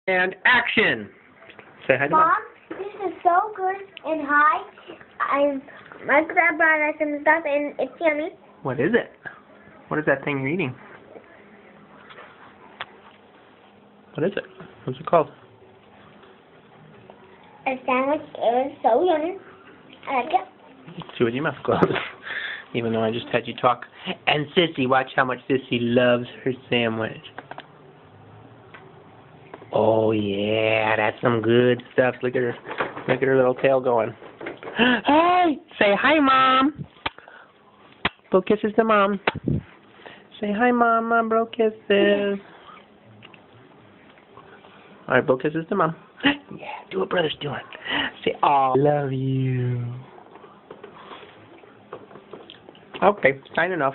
And action! Say hi to Mom, this is so good and hi. My dad brought us some stuff and it's yummy. What is it? What is that thing you're eating? What is it? What's it called? A sandwich. It was so yummy. I like it. See with your mouth closed. Even though I just had you talk. And Sissy, watch how much Sissy loves her sandwich. Oh yeah, that's some good stuff. Look at her little tail going. Hey, say hi, Mom. Blow kisses to Mom. Say hi, Mom. Mom, blow kisses. All right, blow kisses to Mom. Yeah, do what brother's doing. Say, oh, love you. Okay, signing off.